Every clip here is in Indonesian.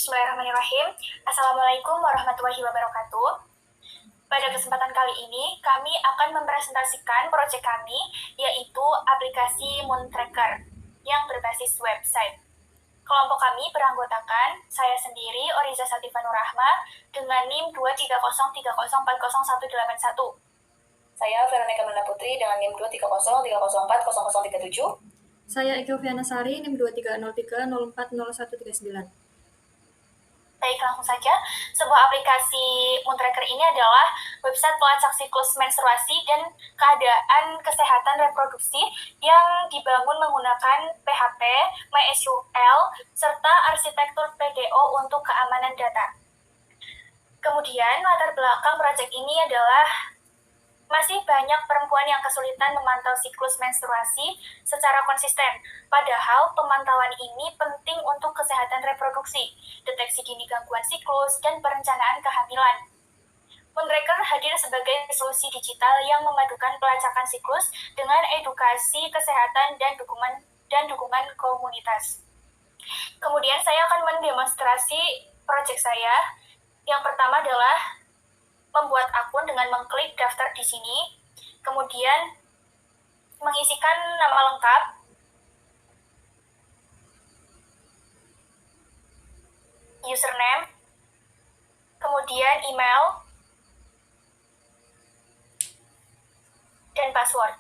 Bismillahirrahmanirrahim. Assalamualaikum warahmatullahi wabarakatuh. Pada kesempatan kali ini, kami akan mempresentasikan proyek kami, yaitu aplikasi Moon Tracker yang berbasis website. Kelompok kami beranggotakan saya sendiri, Oriza Satifah Nurrahma, dengan NIM 23030404181. Saya Veronica Manda Putri dengan NIM 23030404037. Saya Eko Vianasari, NIM 2303040139. Baik, langsung saja. Sebuah aplikasi Moon Tracker ini adalah website pelacak siklus menstruasi dan keadaan kesehatan reproduksi yang dibangun menggunakan PHP, MySQL, serta arsitektur PDO untuk keamanan data. Kemudian, latar belakang proyek ini adalah masih banyak perempuan yang kesulitan memantau siklus menstruasi secara konsisten, padahal pemantauan ini penting untuk kesehatan reproduksi, deteksi dini gangguan siklus, dan perencanaan kehamilan. Moon Tracker hadir sebagai solusi digital yang memadukan pelacakan siklus dengan edukasi kesehatan dan dukungan komunitas. Kemudian saya akan mendemonstrasi proyek saya. Yang pertama adalah membuat akun dengan mengklik daftar di sini, kemudian mengisikan nama lengkap, username, kemudian email, dan password.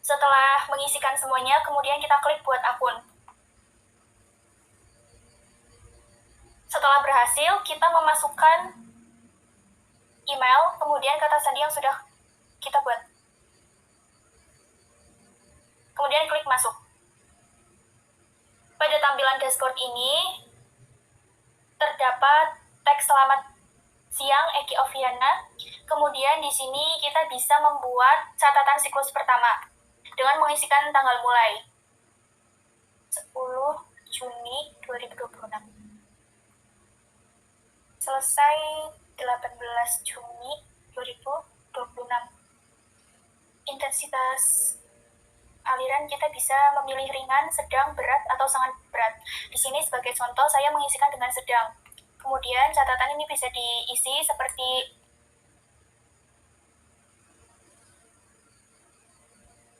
Setelah mengisikan semuanya, kemudian kita klik buat akun. Setelah berhasil, kita memasukkan email, kemudian kata sandi yang sudah kita buat. Kemudian klik masuk. Pada tampilan dashboard ini, terdapat teks selamat siang Eki Oviana. Kemudian di sini kita bisa membuat catatan siklus pertama dengan mengisikan tanggal mulai 10 Juni 2026. Selesai 18 Juni 2026. Intensitas aliran kita bisa memilih ringan, sedang, berat, atau sangat berat. Di sini sebagai contoh saya mengisikan dengan sedang. Kemudian catatan ini bisa diisi seperti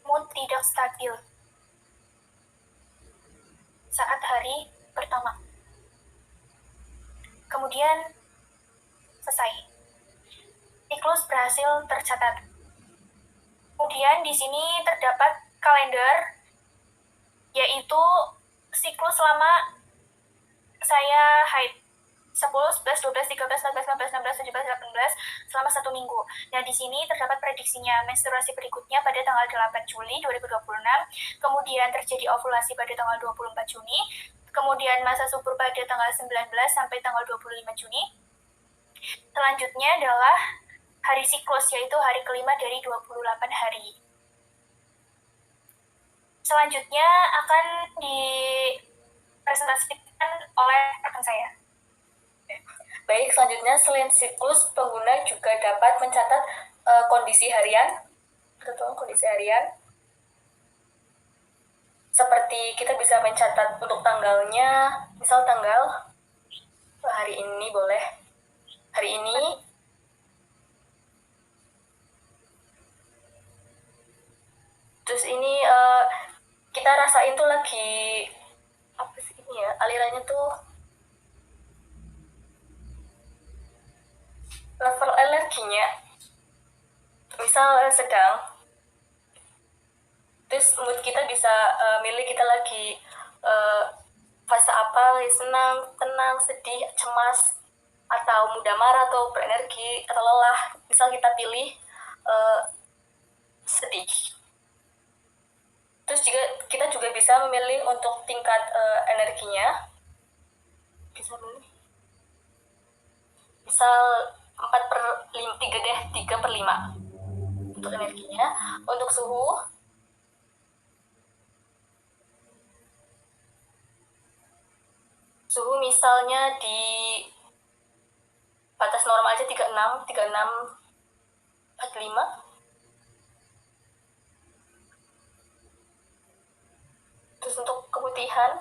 mood tidak stabil saat hari pertama. Kemudian selesai. Siklus berhasil tercatat. Kemudian di sini terdapat kalender, yaitu siklus selama saya haid 10, 11, 12, 13, 14, 15, 16, 17, 18 selama 1 minggu. Nah, di sini terdapat prediksinya menstruasi berikutnya pada tanggal 8 Juli 2026, kemudian terjadi ovulasi pada tanggal 24 Juni, kemudian masa subur pada tanggal 19 sampai tanggal 25 Juni. Selanjutnya adalah hari siklus, yaitu hari kelima dari 28 hari. Selanjutnya akan dipresentasikan oleh rekan saya. Baik, selanjutnya selain siklus, pengguna juga dapat mencatat kondisi harian. Kondisi harian. Seperti kita bisa mencatat untuk tanggalnya, misal tanggal hari ini boleh. Hari ini terus ini kita rasain tuh lagi apa sih ini ya, alirannya tuh level alerginya misal sedang, terus mood kita bisa milih kita lagi fase apa, senang, tenang, sedih, cemas, atau mudah marah, atau berenergi, atau lelah. Misal kita pilih sedih. Terus juga kita juga bisa memilih untuk tingkat energinya. Bisa milih misal 3/5 untuk energinya. Untuk suhu misalnya di batas normal aja 36, 45. pilihan.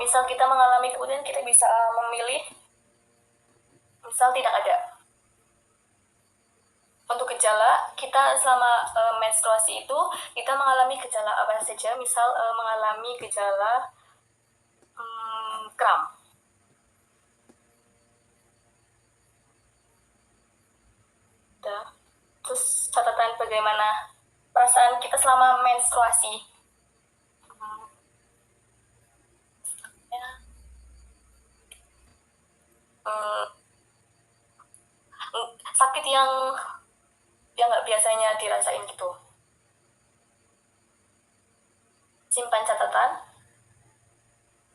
Misal kita mengalami, kemudian kita bisa memilih. Misal tidak ada. Untuk gejala, kita selama menstruasi itu kita mengalami gejala apa saja. Misal mengalami gejala kram. Terus catatan bagaimana perasaan kita selama menstruasi. Sakit yang nggak biasanya dirasain gitu. Simpan catatan.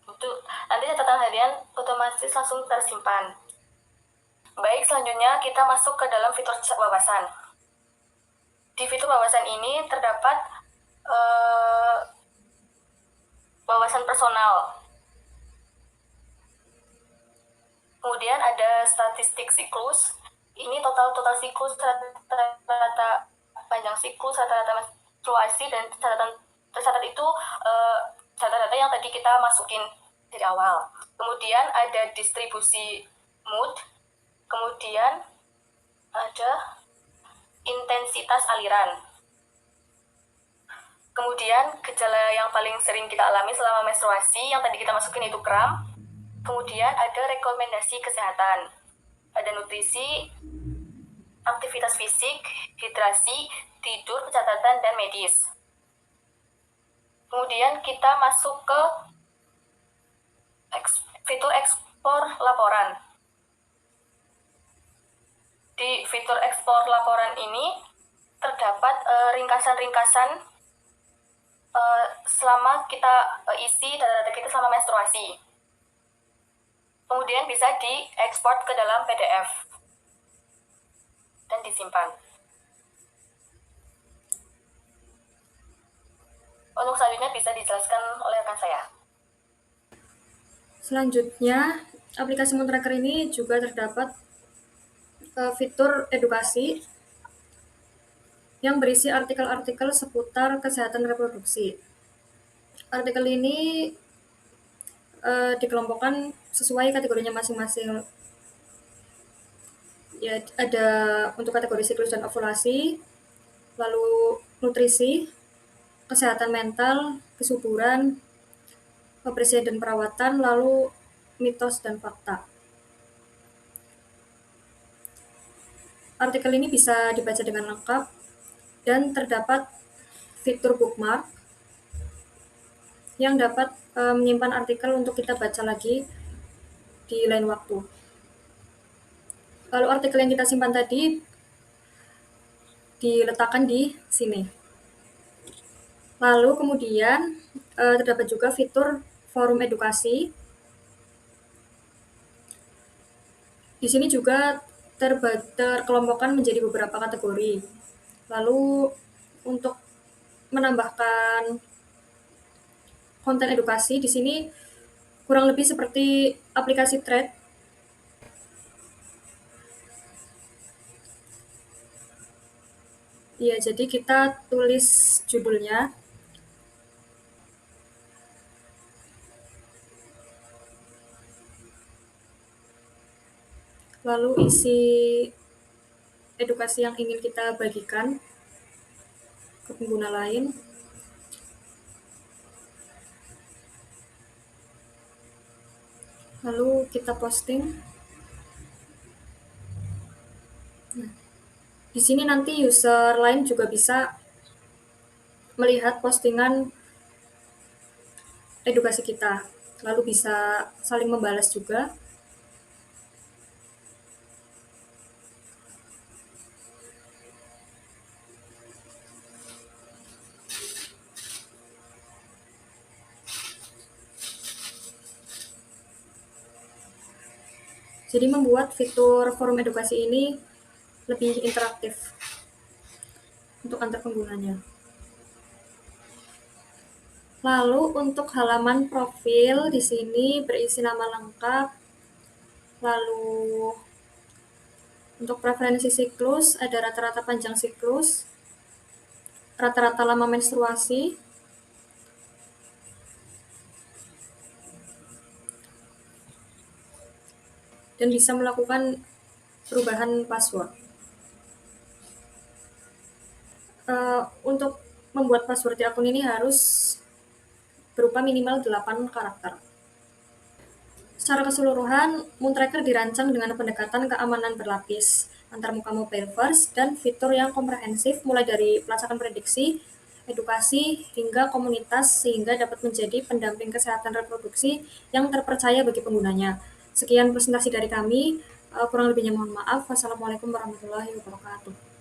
Itu nanti catatan harian otomatis langsung tersimpan. Baik, selanjutnya kita masuk ke dalam fitur wawasan. Di fitur wawasan ini terdapat wawasan personal. Kemudian ada statistik siklus. Ini total siklus, rata-rata panjang siklus, rata-rata menstruasi, dan tercatat itu data-data yang tadi kita masukin dari awal. Kemudian ada distribusi mood. Kemudian ada intensitas aliran. Kemudian gejala yang paling sering kita alami selama menstruasi yang tadi kita masukin itu kram. Kemudian ada rekomendasi kesehatan. Ada nutrisi, aktivitas fisik, hidrasi, tidur, pencatatan, dan medis. Kemudian kita masuk ke fitur ekspor laporan. Di fitur ekspor laporan ini terdapat ringkasan-ringkasan selama kita isi data-data kita selama menstruasi. Kemudian bisa diekspor ke dalam PDF dan disimpan. Untuk selanjutnya bisa dijelaskan oleh rekan saya. Selanjutnya, aplikasi Moon Tracker ini juga terdapat fitur edukasi yang berisi artikel-artikel seputar kesehatan reproduksi. Artikel ini dikelompokkan sesuai kategorinya masing-masing. Ya, ada untuk kategori siklus dan ovulasi, lalu nutrisi, kesehatan mental, kesuburan, kebersihan dan perawatan, lalu mitos dan fakta. Artikel ini bisa dibaca dengan lengkap dan terdapat fitur bookmark yang dapat menyimpan artikel untuk kita baca lagi di lain waktu. Lalu artikel yang kita simpan tadi diletakkan di sini. Lalu kemudian terdapat juga fitur forum edukasi. Di sini juga terkelompokkan menjadi beberapa kategori. Lalu untuk menambahkan konten edukasi di sini kurang lebih seperti aplikasi Thread. Ya, jadi kita tulis judulnya. Lalu isi edukasi yang ingin kita bagikan ke pengguna lain. Lalu kita posting. Nah, di sini nanti user lain juga bisa melihat postingan edukasi kita, lalu bisa saling membalas juga. Jadi membuat fitur forum edukasi ini lebih interaktif untuk antar penggunanya. Lalu untuk halaman profil di sini berisi nama lengkap. Lalu untuk preferensi siklus ada rata-rata panjang siklus, rata-rata lama menstruasi, dan bisa melakukan perubahan password. Untuk membuat password di akun ini harus berupa minimal 8 karakter. Secara keseluruhan, Moontracker dirancang dengan pendekatan keamanan berlapis, antarmuka mobile first, dan fitur yang komprehensif mulai dari pelacakan prediksi, edukasi, hingga komunitas sehingga dapat menjadi pendamping kesehatan reproduksi yang terpercaya bagi penggunanya. Sekian presentasi dari kami, kurang lebihnya mohon maaf. Wassalamualaikum warahmatullahi wabarakatuh.